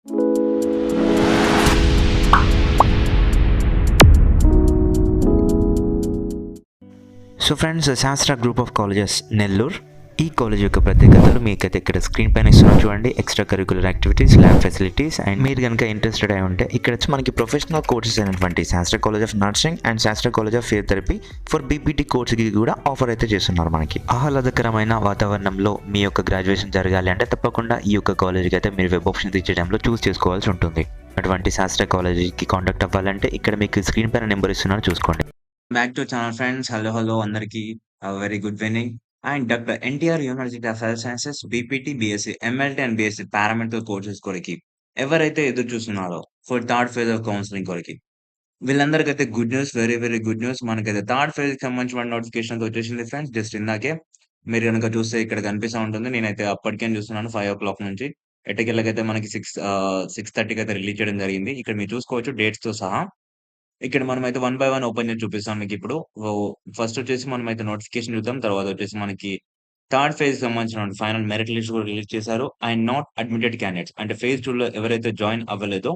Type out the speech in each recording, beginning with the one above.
So friends, శాస్త్ర group of colleges Nellore ఈ college యొక్క ప్రత్యేకతలు మీకైతే ఇక్కడ స్క్రీన్ పైన ఇస్తున్నాం చూడండి. Extra curricular activities, lab facilities, and మీరు కనుక ఇంట్రెస్టెడ్ అయి ఉంటే ఇక్కడ వచ్చి మనకి ప్రొఫెషనల్ కోర్సెస్ అయినటువంటి Sastra college of nursing and Sastra college of physiotherapy for BPT కోర్స్కి కూడా ఆఫర్ అయితే చేస్తున్నారు మనకి. ఆహ్లాదకరమైన వాతావరణంలో మీ యొక్క గ్రాడ్యుయేషన్ జరగాలి అంటే తప్పకుండా ఈ యొక్క కాలేజ్కి అయితే మీరు వెబ్ ఆప్షన్స్ ఇచ్చే టైంలో చూస్ చేసుకోవాల్సి ఉంటుంది. అటువంటి శాస్త్ర కాలేజీకి కాంటాక్ట్ అవ్వాలంటే ఇక్కడ మీకు స్క్రీన్ పైన నెంబర్ ఇస్తున్నారు, చూసుకోండి. Back to channel friends. Hello అందరికి very good evening. And doctor NTR university of health sciences BPT, BSc, MLT and BSc paramedical courses కొరకి ఎవరైతే ఎదురు చూస్తున్నారో for third phase of counselling కొరకి వీళ్ళందరికైతే good news, very very good news. మనకైతే third phase కి సంబంధించిన నోటిఫికేషన్ వచ్చేసింది ఫ్రెండ్స్. జస్ట్ ఇందాకే మీరు కనుక చూస్తే ఇక్కడ కనిపిస్తూ ఉంటుంది. నేనైతే అప్పటికే చూస్తున్నాను 5 o'clock నుంచి. ఎట్టకెళ్ళకైతే మనకి 6:30కి అయితే రిలీజ్ చేయడం జరిగింది. ఇక్కడ మీరు చూసుకోవచ్చు డేట్స్ తో సహా. ఇక్కడ మనమైతే వన్ బై వన్ ఓపెన్ చేసి చూపిస్తాను మీకిప్పుడు. ఫస్ట్ వచ్చేసి మనమైతే నోటిఫికేషన్ చూద్దాం. తర్వాత వచ్చేసి మనకి థర్డ్ ఫేజ్‌కి సంబంధించిన ఫైనల్ మెరిట్ లిస్ట్ కూడా రిలీజ్ చేశారు. అండ్ నాట్ అడ్మిటెడ్ క్యాండిడేట్స్ అంటే ఫేజ్ 2లో ఎవరైతే జాయిన్ అవ్వలేదో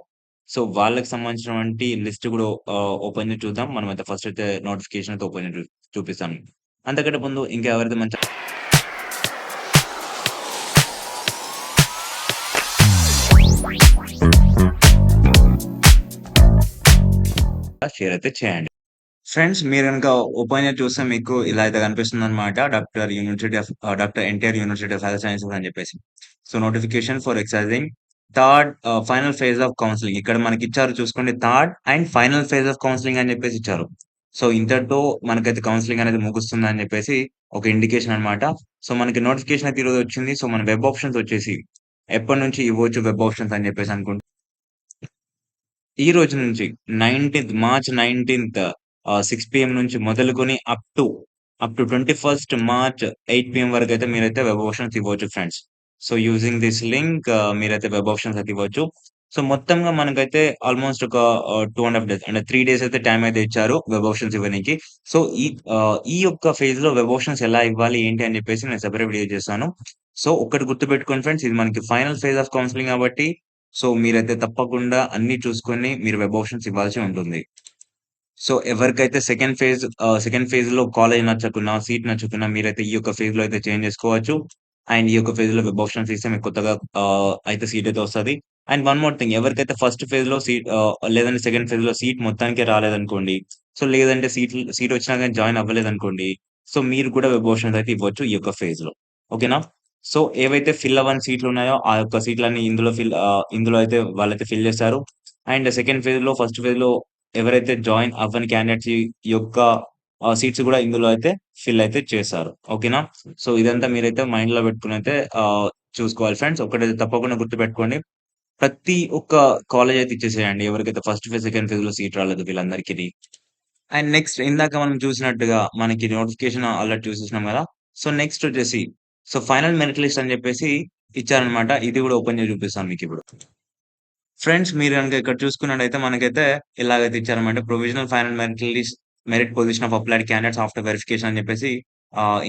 సో వాళ్ళకి సంబంధించినటువంటి లిస్ట్ కూడా ఓపెన్ చేసి చూద్దాం. మనమైతే ఫస్ట్ అయితే నోటిఫికేషన్ అయితే ఓపెన్ చేసి చూపిస్తాను. అంతకంటే ముందు ఇంకా ఎవరైతే మన షేర్ అయితే చేయండి. ఫ్రెండ్స్ మీరు గనుక ఓపెన్ చేసి చూస్తే మీకు ఇలా అయితే కనిపిస్తుందన్నమాట. Doctor NTR university of health sciences అని చెప్పేసి. So notification for exercising third final phase of counselling. ఇక్కడ మనకి ఇచ్చారు చూసుకోండి, third and final phase of counselling అని చెప్పేసి ఇచ్చారు. సో ఇంతటితో మనకైతే కౌన్సిలింగ్ అనేది ముగుస్తుంది అని చెప్పేసి ఒక ఇండికేషన్ అన్నమాట. సో మనకి నోటిఫికేషన్ అయితే ఈరోజు వచ్చింది. సో మన వెబ్ ఆప్షన్స్ వచ్చేసి ఎప్పటి నుంచి ఇవ్వచ్చు వెబ్ ఆప్షన్స్ అని చెప్పేసి అనుకుంటే ఈ రోజు నుంచి మార్చ్ 19th 6 PM నుంచి మొదలుకొని up to 21st March 8 PM వరకైతే మీరైతే వెబ్ ఆప్షన్స్ ఇవ్వచ్చు friends. So using this link మీరైతే వెబ్ ఆప్షన్స్ అయితే ఇవ్వచ్చు. సో మొత్తంగా మనకైతే ఆల్మోస్ట్ ఒక 2.5 డేస్ అంటే 3 డేస్ అయితే టైం అయితే ఇచ్చారు వెబ్ ఆప్షన్స్ ఇవ్వనీకి. సో ఈ యొక్క ఫేజ్‌లో వెబ్ ఆప్షన్స్ ఎలా ఇవ్వాలి ఏంటి అని చెప్పేసి నేను సెపరేట్ వీడియో చేస్తాను. సో ఒక్కటి గుర్తుపెట్టుకోండి ఫ్రెండ్స్, ఇది మనకి ఫైనల్ ఫేజ్ ఆఫ్ కౌన్సిలింగ్ కాబట్టి సో మీరైతే తప్పకుండా అన్నీ చూసుకొని మీరు వెబ్ ఆప్షన్స్ ఇవ్వాల్సి ఉంటుంది. సో ఎవరికైతే సెకండ్ ఫేజ్‌లో కాలేజ్ నచ్చకున్నా, సీట్ నచ్చకున్నా మీరైతే ఈ యొక్క ఫేజ్‌లో అయితే చేంజ్ చేసుకోవచ్చు. అండ్ ఈ యొక్క ఫేజ్‌లో వెబ్ ఆప్షన్స్ ఇస్తే మీకు కొత్తగా అయితే సీట్ అయితే వస్తది. అండ్ వన్ మోర్ థింగ్, ఎవరికైతే ఫస్ట్ ఫేజ్‌లో లేదంటే సెకండ్ ఫేజ్‌లో సీట్ మొత్తానికే రాలేదనుకోండి. సో లేదంటే సీట్ వచ్చినా గాని జాయిన్ అవ్వలేదనుకోండి. సో మీరు కూడా వెబ్ ఆప్షన్స్ అయితే ఇవ్వచ్చు ఈ యొక్క ఫేజ్‌లో. ఓకేనా? సో ఏవైతే ఫిల్ అవ్వని సీట్లున్నాయో ఆ యొక్క సీట్‌లన్నీ ఇందులో అయితే వాళ్ళైతే ఫిల్ చేస్తారు. అండ్ సెకండ్ ఫేజ్‌లో, ఫస్ట్ ఫేజ్‌లో ఎవరైతే జాయిన్ అవ్వని క్యాండిడేట్స్ యొక్క సీట్స్ కూడా ఇందులో అయితే ఫిల్ అయితే చేశారు. ఓకేనా? సో ఇదంతా మీరైతే మైండ్‌లో పెట్టుకొని అయితే చూసుకోవాలి ఫ్రెండ్స్. ఒకటైతే తప్పకుండా గుర్తుపెట్టుకోండి. ప్రతి ఒక్క కాలేజ్ అయితే ఇచ్చేసేయండి. ఎవరికైతే ఫస్ట్ ఫేజ్, సెకండ్ ఫేజ్‌లో సీట్ రాలేదో వీళ్ళందరికిని. అండ్ నెక్స్ట్ ఇందాక మనం చూసినట్టుగా మనకి నోటిఫికేషన్ ఆల్రెడీ చూసేసినాం గదా! సో నెక్స్ట్ వచ్చేసి ఫైనల్ మెరిట్ లిస్ట్ అని చెప్పేసి ఇచ్చారన్నమాట. ఇది కూడా ఓపెన్ చేసి చూపిస్తాను మీకిప్పుడు. ఫ్రెండ్స్ మీరు గనుక ఇక్కడ చూసుకున్నట్టయితే మనకైతే ఇలాగైతే ఇచ్చారన్నమాట. Provisional final merit position of applied candidates after verification అని చెప్పేసి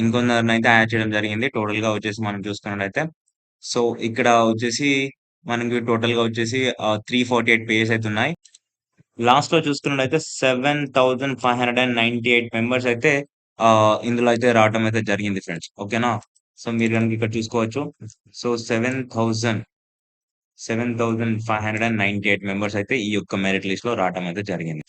ఇంకొందరినైతే యాడ్ చేయడం జరిగింది. టోటల్‌గా వచ్చేసి మనం చూసుకున్నట్టయితే సో ఇక్కడ వచ్చేసి మనకి టోటల్‌గా వచ్చేసి 348 పేజెస్ అయితే ఉన్నాయి. లాస్ట్‌లో చూసుకున్నట్టయితే 7,598 మెంబర్స్ అయితే ఇందులో అయితే రావటం అయితే జరిగింది ఫ్రెండ్స్. ఓకేనా? సో మీరు గనుక ఇక్కడ చూసుకోవచ్చు. సో 7,598 మెంబర్స్ అయితే ఈ యొక్క మెరిట్ లిస్ట్‌లో రావటం అయితే జరిగింది.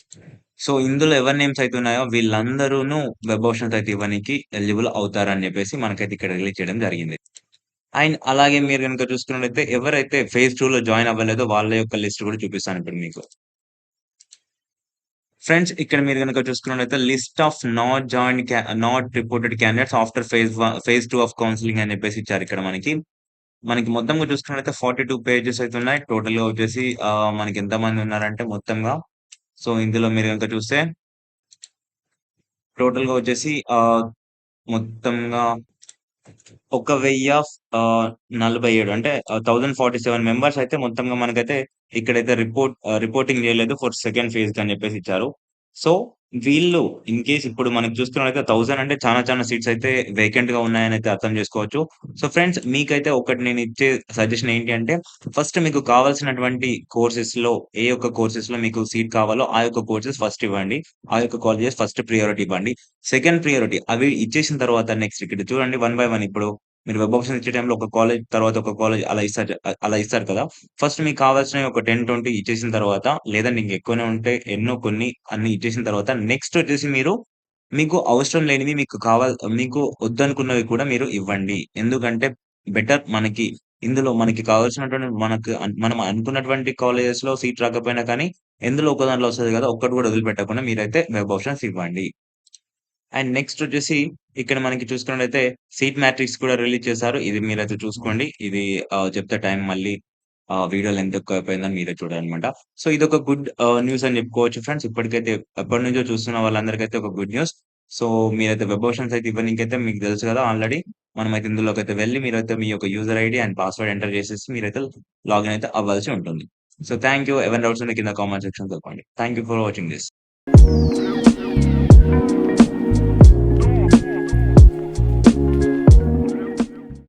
సో ఇందులో ఎవరి నేమ్స్ అయితే ఉన్నాయో వీళ్ళందరూను వెబ్ ఆప్షన్స్ అయితే ఇవ్వనీకి ఎలిజిబుల్ అవుతారని చెప్పేసి మనకైతే ఇక్కడ రిలీజ్ చేయడం జరిగింది. అండ్ అలాగే మీరు గనుక చూసుకున్నట్టయితే ఎవరైతే ఫేజ్ 2లో జాయిన్ అవ్వలేదో వాళ్ళ యొక్క లిస్ట్ కూడా చూపిస్తాను ఇప్పుడు మీకు. ఫ్రెండ్స్ ఇక్కడ మీరు గనుక చూసుకున్నట్టయితే list of not reported candidates after phase 2 of counselling అని చెప్పేసి ఇచ్చారు ఇక్కడ మనకి. మనకి మొత్తంగా చూసుకున్నట్టయితే 42 పేజెస్ అయితే ఉన్నాయి. టోటల్‌గా వచ్చేసి మనకి ఎంతమంది ఉన్నారంటే మొత్తంగా సో ఇందులో మీరు గనుక చూస్తే టోటల్‌గా వచ్చేసి మొత్తంగా 1,047 అంటే 1047 మెంబర్స్ అయితే మొత్తంగా మనకైతే ఇక్కడైతే రిపోర్టింగ్ చేయలేదు ఫర్ సెకండ్ ఫేజ్‌కి అని చెప్పేసి ఇచ్చారు. సో, వీళ్ళు ఇన్ కేస్ ఇప్పుడు మనకు చూసుకున్నట్లయితే 1000 అంటే చాలా సీట్స్ అయితే వేకెంట్‌గా ఉన్నాయనైతే అర్థం చేసుకోవచ్చు. సో, ఫ్రెండ్స్ మీకైతే ఒకటి నేనిచ్చే సజెషన్ ఏంటి అంటే, ఫస్ట్ మీకు కావాల్సినటువంటి కోర్సెస్‌లో ఏ ఒక్క కోర్సెస్‌లో మీకు సీట్ కావాలో ఆ యొక్క కోర్సెస్ ఫస్ట్ ఇవ్వండి. ఆ యొక్క కాలేజెస్ ఫస్ట్ ప్రియారిటీ ఇవ్వండి. సెకండ్ ప్రియారిటీ అవి ఇచ్చేసిన తర్వాత నెక్స్ట్ ఇక్కడ చూడండి వన్ బై వన్ ఇప్పుడు మీరు వెబ్ ఆప్షన్ ఇచ్చే టైంలో ఒక కాలేజ్ తర్వాత ఒక కాలేజ్ అలా ఇస్తారు కదా! ఫస్ట్ మీకు కావాల్సినవి ఒక 10, 20 ఇచ్చేసిన తర్వాత లేదంటే ఇంకెక్కువనే ఉంటే ఎన్నో కొన్ని అన్ని ఇచ్చేసిన తర్వాత నెక్స్ట్ వచ్చేసి మీరు మీకు అవసరం లేనివి మీకు వద్దనుకున్నవి కూడా మీరు ఇవ్వండి. ఎందుకంటే బెటర్ ఇందులో మనకి కావాల్సినటువంటి మనం అనుకున్నటువంటి కాలేజెస్‌లో సీట్ రాకపోయినా కానీ ఎందులో ఒక దాంట్లో వస్తది కదా! ఒక్కటి కూడా వదిలిపెట్టకుండా మీరైతే వెబ్ ఆప్షన్స్ ఇవ్వండి. అండ్ నెక్స్ట్ వచ్చేసి ఇక్కడ మనకి చూసుకున్నట్టయితే సీట్ మ్యాట్రిక్స్ కూడా రిలీజ్ చేశారు. ఇది మీరైతే చూసుకోండి. ఇది చెప్తే టైం మళ్ళీ వీడియో లెంత్ ఎక్కువైపోయిందని మీరే చూడాలనమాట. సో, ఇదొక గుడ్ న్యూస్ అని చెప్పుకోవచ్చు ఫ్రెండ్స్. ఇప్పటికైతే ఎప్పటినుంచో చూస్తున్న వాళ్ళందరికైతే ఒక గుడ్ న్యూస్. సో, మీరైతే వెబ్ ఆప్షన్స్ అయితే ఇవ్వనీకైతే మీకు తెలుసు కదా ఆల్రెడీ. మనమైతే ఇందులోకైతే వెళ్లి మీరైతే మీ యొక్క user ID and password enter చేసేసి మీరైతే లాగిన్ అయితే అవ్వాల్సి ఉంటుంది. So, thank you. ఏవైనా డౌట్స్ ఉంటే కింద కామెంట్ సెక్షన్‌లో తెలపండి. Thank you for watching this.